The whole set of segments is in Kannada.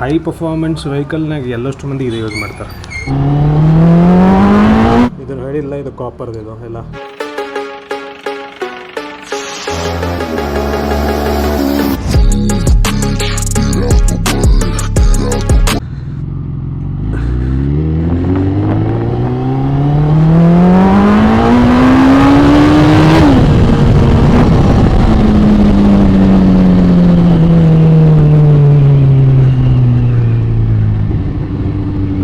ಹೈ ಪರ್ಫಾರ್ಮೆನ್ಸ್ ವೆಹಿಕಲ್ನಾಗ ಎಲ್ಲಷ್ಟು ಮಂದಿ ಇದು ಯೂಸ್ ಮಾಡ್ತಾರೆ. ಇದ್ರ ಹೇಳಿಲ್ಲ, ಇದು ಕಾಪರ್ದು ಇದು ಎಲ್ಲ.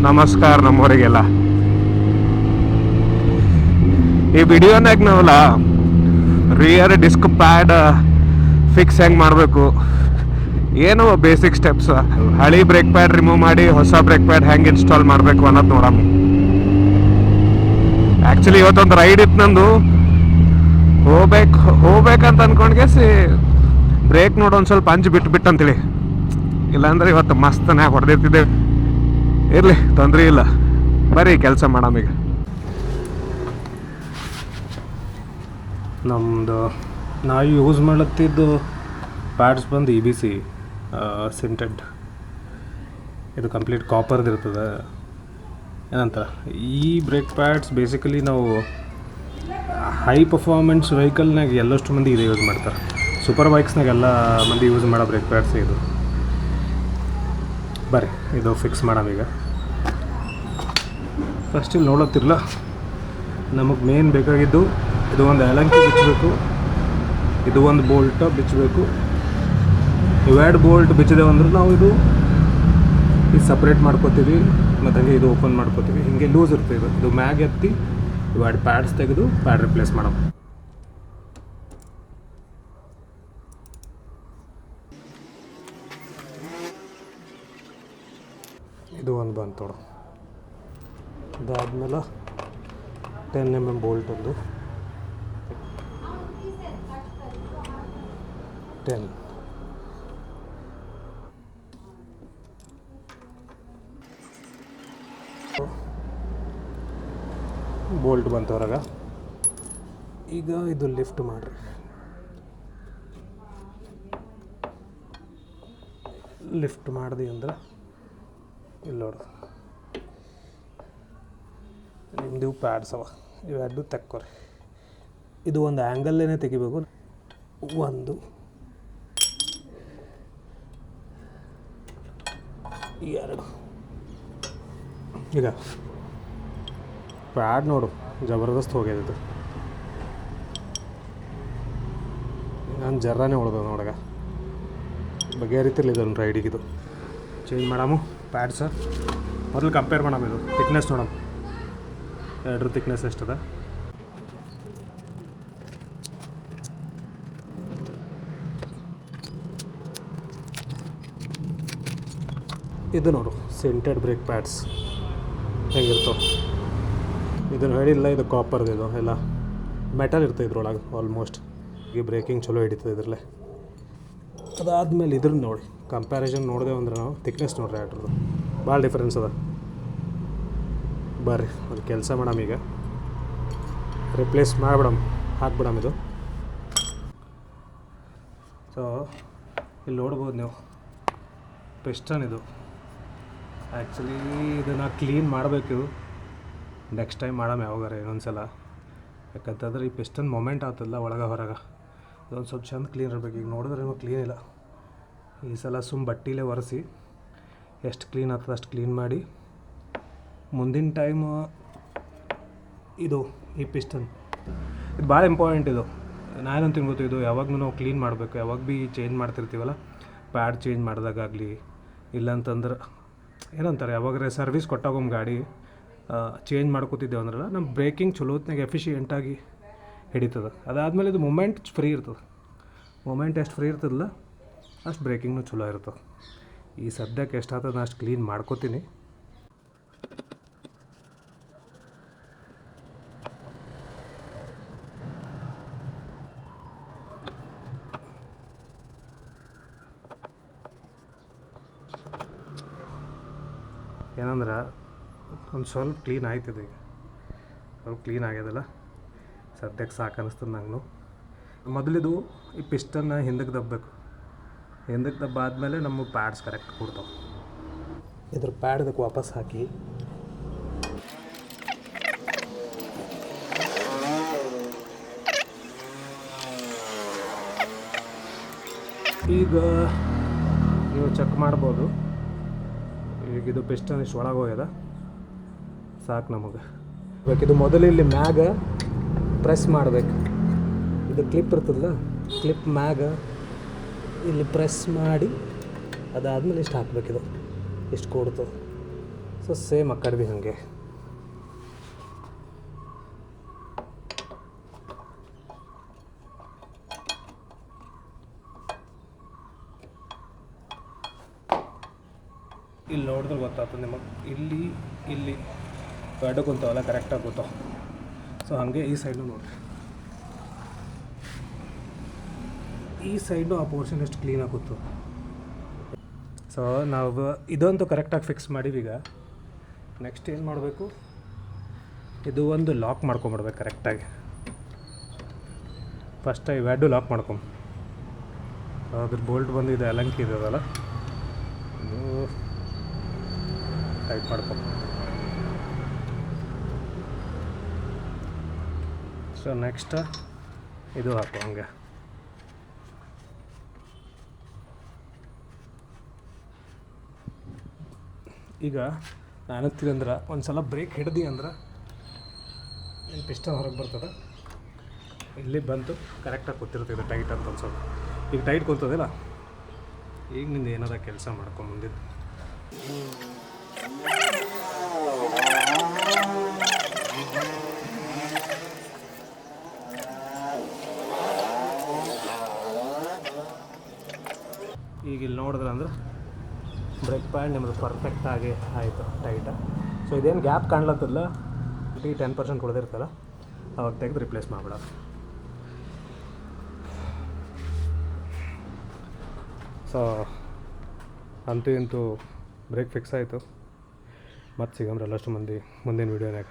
ನಮಸ್ಕಾರ ನಮ್ಮವರಿಗೆಲ್ಲ. ಈ ವಿಡಿಯೋನಾಗ ನಾವಲ್ಲ ರಿಯರ್ ಡಿಸ್ಕ್ ಪ್ಯಾಡ್ ಫಿಕ್ಸ್ ಹೆಂಗೆ ಮಾಡಬೇಕು, ಏನು ಬೇಸಿಕ್ ಸ್ಟೆಪ್ಸ್, ಹಳಿ ಬ್ರೇಕ್ ಪ್ಯಾಡ್ ರಿಮೂವ್ ಮಾಡಿ ಹೊಸ ಬ್ರೇಕ್ ಪ್ಯಾಡ್ ಹೆಂಗೆ ಇನ್ಸ್ಟಾಲ್ ಮಾಡಬೇಕು ಅನ್ನೋದು ನೋಡಮ್ಮ. ಆ್ಯಕ್ಚುಲಿ ಇವತ್ತೊಂದು ರೈಡ್ ಇತ್ತು ನಂದು, ಹೋಗ್ಬೇಕಂತ ಅಂದ್ಕೊಂಡ್ಗೆ ಬ್ರೇಕ್ ನೋಡಿ ಒಂದು ಸ್ವಲ್ಪ ಅಂಜು ಬಿಟ್ಟು ಅಂತೇಳಿ. ಇಲ್ಲಾಂದ್ರೆ ಇವತ್ತು ಮಸ್ತನೇ ಹೊಡೆದಿರ್ತಿದ್ದೆ. ಇರಲಿ, ತೊಂದರೆ ಇಲ್ಲ, ಬರ್ರಿ ಕೆಲಸ ಮಾಡಮ್ಮ. ಈಗ ನಮ್ಮದು ನಾವು ಯೂಸ್ ಮಾಡತ್ತಿದ್ದು ಪ್ಯಾಡ್ಸ್ ಬಂದು EBC ಸಿಂಟೆಡ್. ಇದು ಕಂಪ್ಲೀಟ್ ಕಾಪರ್ದು ಇರ್ತದೆ. ಏನಂತಾರೆ, ಈ ಬ್ರೇಕ್ ಪ್ಯಾಡ್ಸ್ ಬೇಸಿಕಲಿ ನಾವು ಹೈ ಪರ್ಫಾರ್ಮೆನ್ಸ್ ವೆಹಿಕಲ್ನಾಗ ಎಲ್ಲಷ್ಟು ಮಂದಿ ಇದು ಯೂಸ್ ಮಾಡ್ತಾರೆ. ಸೂಪರ್ ಬೈಕ್ಸ್ನಾಗ ಎಲ್ಲ ಮಂದಿ ಯೂಸ್ ಮಾಡೋ ಬ್ರೇಕ್ ಪ್ಯಾಡ್ಸ್ ಇದು. ಬರ್ರಿ ಇದು ಫಿಕ್ಸ್ ಮಾಡಾಮ. ಈಗ ಫಸ್ಟ್ ಇಲ್ಲಿ ನೋಡತ್ತಿರಲ್ಲ, ನಮಗೆ ಮೇನ್ ಬೇಕಾಗಿದ್ದು ಇದು ಒಂದು ಏಲಂಕಿ ಬಿಚ್ಚಬೇಕು, ಇದು ಒಂದು ಬೋಲ್ಟ ಬಿಚ್ಚಬೇಕು. ಇವೆರಡು ಬೋಲ್ಟ್ ಬಿಚ್ಚಿದೆವು ಅಂದ್ರೆ ನಾವು ಇದು ಸಪ್ರೇಟ್ ಮಾಡ್ಕೋತೀವಿ, ಮತ್ತು ಹಂಗೆ ಇದು ಓಪನ್ ಮಾಡ್ಕೋತೀವಿ. ಹಿಂಗೆ ಲೂಸ್ ಇರ್ತದೆ. ಇದು ಮ್ಯಾಗ್ ಎತ್ತಿ ಇವೆರಡು ಪ್ಯಾಡ್ಸ್ ತೆಗೆದು ಪ್ಯಾಡ್ ರಿಪ್ಲೇಸ್ ಮಾಡೋದು. ಇದು ಒಂದು ಬಂತು ನೋಡು. ಅದಾದಮೇಲೆ 10mm ಬೋಲ್ಟ್ ಒಂದು 10 ಬೋಲ್ಟ್ ಬಂತು ಹೊರಗೆ. ಈಗ ಇದು ಲಿಫ್ಟ್ ಮಾಡಿರಿ. ಲಿಫ್ಟ್ ಮಾಡಿದೆ ಅಂದ್ರೆ ಇಲ್ಲಿ ನೋಡು, ನಿಮ್ಮದು ಪ್ಯಾಡ್ಸ್ ಅವ, ಇವೆರಡು ತೆಕ್ಕೋರಿ. ಇದು ಒಂದು ಆ್ಯಂಗಲ್ಲೇನೆ ತೆಗಿಬೇಕು. 1 2. ಈಗ ಪ್ಯಾಡ್ ನೋಡು, ಜಬರ್ದಸ್ತ್ ಹೋಗ್ಯದ. ನಾನು ಜರ್ರಾನೇ ಉಳ್ದದ ನೋಡಗ. ಬಗೆಹರಿತಿರ್ಲಿ ಇದೊಂದು ರೈಡಿಗೆ. ಇದು ಚೇಂಜ್ ಮಾಡಾಮು ಪ್ಯಾಡ್ಸ. ಮೊದಲು ಕಂಪೇರ್ ಮಾಡಾಮ. ಇದು ಥಿಕ್ನೆಸ್ ನೋಡೋಣ, ಎರಡರ ಥಿಕ್ನೆಸ್ ಎಷ್ಟದ. ಇದು ನೋಡು, ಸಿಂಟೆಡ್ ಬ್ರೇಕ್ ಪ್ಯಾಡ್ಸ್ ಹೆಂಗಿರ್ತಾವೆ. ಇದನ್ನು ಹೇಳಿಲ್ಲ, ಇದು ಕಾಪರ್ದು ಇದು ಎಲ್ಲ. ಮೆಟಲ್ ಇರ್ತದೆ ಇದ್ರೊಳಗೆ ಆಲ್ಮೋಸ್ಟ್. ಈಗ ಬ್ರೇಕಿಂಗ್ ಚಲೋ ಹಿಡಿತದೆ ಇದ್ರಲ್ಲೇ. ಅದಾದಮೇಲೆ ಇದ್ರ ನೋಡಿ, ಕಂಪ್ಯಾರಿಸನ್ ನೋಡಿದೆವು ಅಂದ್ರೆ ನಾವು ಥಿಕ್ನೆಸ್ ನೋಡ್ರಿ ಎರಡ್ರದ್ದು ಭಾಳ ಡಿಫ್ರೆನ್ಸ್ ಅದ. ಬರ್ರಿ ಅದು ಕೆಲಸ ಮಾಡಾಮ. ಈಗ ರಿಪ್ಲೇಸ್ ಮಾಡಿಬಿಡಮ್, ಹಾಕ್ಬಿಡಮ್ ಇದು. ಸೊ ಇಲ್ಲಿ ನೋಡ್ಬೋದು ನೀವು, ಪಿಸ್ಟನ್ ಇದು. ಆ್ಯಕ್ಚುಲಿ ಇದನ್ನು ಕ್ಲೀನ್ ಮಾಡಬೇಕು. ನೆಕ್ಸ್ಟ್ ಟೈಮ್ ಮಾಡಾಮ ಯಾವಾಗಾರ ಇನ್ನೊಂದು ಸಲ. ಯಾಕಂತಂದ್ರೆ ಈ ಪಿಸ್ಟನ್ ಮೊಮೆಂಟ್ ಆಗ್ತದಲ್ಲ ಒಳಗೆ ಹೊರಗೆ, ಇದೊಂದು ಸ್ವಲ್ಪ ಚಂದ ಕ್ಲೀನ್ ಇರಬೇಕು. ಈಗ ನೋಡಿದ್ರೆ ನಿಮಗೆ ಕ್ಲೀನ್ ಇಲ್ಲ. ಈ ಸಲ ಬಟ್ಟೀಲೇ ಒರೆಸಿ ಎಷ್ಟು ಕ್ಲೀನ್ ಆಗ್ತದೆ ಅಷ್ಟು ಕ್ಲೀನ್ ಮಾಡಿ, ಮುಂದಿನ ಟೈಮು ಇದು ಈ ಪಿಸ್ಟನ್ ಇದು ಭಾಳ ಇಂಪಾರ್ಟೆಂಟ್. ಇದು ನಾನೇನು ಗೊತ್ತು, ಯಾವಾಗಲೂ ನಾವು ಕ್ಲೀನ್ ಮಾಡಬೇಕು. ಯಾವಾಗ ಭೀ ಚೇಂಜ್ ಮಾಡ್ತಿರ್ತೀವಲ್ಲ, ಪ್ಯಾಡ್ ಚೇಂಜ್ ಮಾಡಿದಾಗಲಿ ಇಲ್ಲಾಂತಂದ್ರೆ ಏನಂತಾರೆ, ಯಾವಾಗಾರೆ ಸರ್ವಿಸ್ ಕೊಟ್ಟಾಗೊಮ್ಮೆ ಗಾಡಿ ಚೇಂಜ್ ಮಾಡ್ಕೋತಿದ್ದೇವೆ ಅಂದ್ರಲ್ಲ, ನಮ್ಮ ಬ್ರೇಕಿಂಗ್ ಚಲೋ ಹೊತ್ನಾಗ ಎಫಿಷಿಯೆಂಟಾಗಿ ಹಿಡಿತದೆ. ಅದಾದಮೇಲೆ ಇದು ಮೂಮೆಂಟ್ ಫ್ರೀ ಇರ್ತದೆ. ಮೂಮೆಂಟ್ ಎಷ್ಟು ಫ್ರೀ ಇರ್ತದಲ್ಲ ಅಷ್ಟು ಬ್ರೇಕಿಂಗ್ನು ಚಲೋ ಇರ್ತದೆ. ಈ ಸದ್ಯಕ್ಕೆ ಎಷ್ಟಾಗ್ತದೆ ನಾನು ಅಷ್ಟು ಕ್ಲೀನ್ ಮಾಡ್ಕೋತೀನಿ. ಏನಂದ್ರೆ ಒಂದು ಸ್ವಲ್ಪ ಕ್ಲೀನ್ ಆಯ್ತದೆ. ಈಗ ಸ್ವಲ್ಪ ಕ್ಲೀನ್ ಆಗ್ಯದಲ್ಲ, ಸದ್ಯಕ್ಕೆ ಸಾಕು ಅನ್ನಿಸ್ತದೆ ನಂಗೂ. ಮೊದಲಿದು ಈ ಪಿಸ್ಟನ್ನ ಹಿಂದಕ್ಕೆ ದಬ್ಬಬೇಕು. ಹಿಂದಕ್ಕೆ ದಬ್ಬಾದ್ಮೇಲೆ ನಮ್ಮ ಪ್ಯಾಡ್ಸ್ ಕರೆಕ್ಟ್ ಕೊಡ್ತಾವೆ. ಇದ್ರ ಪ್ಯಾಡ್ದಕ್ಕೆ ವಾಪಸ್ ಹಾಕಿ ಈಗ ನೀವು ಚೆಕ್ ಮಾಡ್ಬೋದು. ಈಗ ಇದು ಪಿಸ್ಟನ್ ಇಷ್ಟು ಒಳಗೆ ಹೋಗ್ಯದ, ಸಾಕು ನಮಗೆ ಬೇಕಿದು. ಮೊದಲು ಇಲ್ಲಿ ಮ್ಯಾಗ ಪ್ರೆಸ್ ಮಾಡಬೇಕು. ಇದು ಕ್ಲಿಪ್ ಇರ್ತದಲ್ಲ, ಕ್ಲಿಪ್ ಮ್ಯಾಗ ಇಲ್ಲಿ ಪ್ರೆಸ್ ಮಾಡಿ ಅದಾದಮೇಲೆ ಇಷ್ಟು ಹಾಕಬೇಕಿದು, ಇಷ್ಟು ಕೊಡ್ತದೆ. ಸೊ ಸೇಮ್ ಆ ಕಡೆ ಭೀ ಹಾಗೆ. ಇಲ್ಲಿ ನೋಡಿದ್ರೆ ಗೊತ್ತಾಗ್ತದೆ ನಿಮಗೆ. ಇಲ್ಲಿ ಇಲ್ಲಿ ಎರಡು ಕುಂತಾವಲ್ಲ, ಕರೆಕ್ಟಾಗಿ ಕೂತಾವ. ಸೊ ಹಾಗೆ ಈ ಸೈಡು ನೋಡಿ, ಈ ಸೈಡು ಆ ಪೋರ್ಷನ್ ಎಷ್ಟು ಕ್ಲೀನಾಗಿ ಕೂತು. ಸೊ ನಾವು ಇದಂತೂ ಕರೆಕ್ಟಾಗಿ ಫಿಕ್ಸ್ ಮಾಡೀವಿ. ಈಗ ನೆಕ್ಸ್ಟ್ ಏನು ಮಾಡಬೇಕು, ಇದು ಒಂದು ಲಾಕ್ ಮಾಡ್ಕೊಂಬಿಡ್ಬೇಕು ಕರೆಕ್ಟಾಗಿ. ಫಸ್ಟ್ ಇವೆರಡು ಲಾಕ್ ಮಾಡ್ಕೊಂಡು ಅದ್ರ ಬೋಲ್ಟ್ ಬಂದಿದೆ, ಅಲಂಕಿ ಇದೆಯಲ್ಲ, ಇದು ಟೈಟ್ ಮಾಡ್ಕೊಂಡು. ಸೊ ನೆಕ್ಸ್ಟ್ ಇದು ಹಾಕು ಹಂಗೆ. ಈಗ ನಾನು ಅಂದ್ರೆ ಒಂದು ಸಲ ಬ್ರೇಕ್ ಹಿಡ್ದು ಅಂದ್ರೆ ಇಲ್ಲಿ ಪಿಸ್ಟನ್ ಹೊರಗೆ ಬರ್ತದೆ. ಇಲ್ಲಿ ಬಂತು ಕರೆಕ್ಟಾಗಿ ಕೂತಿರ್ತಿದೆ ಟೈಟ್ ಅಂತ ಅನ್ಸೋದು. ಈಗ ಟೈಟ್ ಕೂತದಿಲ್ಲ, ಈಗ ನಿಂದು ಏನಾರ ಕೆಲಸ ಮಾಡ್ಕೊಂಬಂದಿದ್ದು. ಈಗ ಇಲ್ಲಿ ನೋಡಿದ್ರೆ ಅಂದ್ರೆ ಬ್ರೇಕ್ ಪ್ಯಾಡ್ ನಿಮ್ಮದು ಪರ್ಫೆಕ್ಟಾಗಿ ಆಯಿತು ಟೈಟ. ಸೊ ಇದೇನು ಗ್ಯಾಪ್ ಕಾಣ್ಲತ್ತಲ್ಲ, 10% ಉಳಿದಿರ್ತಲ್ಲ, ಅವಾಗ ತೆಗೆದು ರಿಪ್ಲೇಸ್ ಮಾಡಿಬಿಡೋದು. ಸೊ ಅಂತೂ ಇಂತೂ ಬ್ರೇಕ್ ಫಿಕ್ಸ್ ಆಯಿತು. ಮತ್ತೆ ಸಿಗಮ್ರಲ್ಲ ಅಷ್ಟು ಮಂದಿ ಮುಂದಿನ ವೀಡಿಯೋನಾಗ.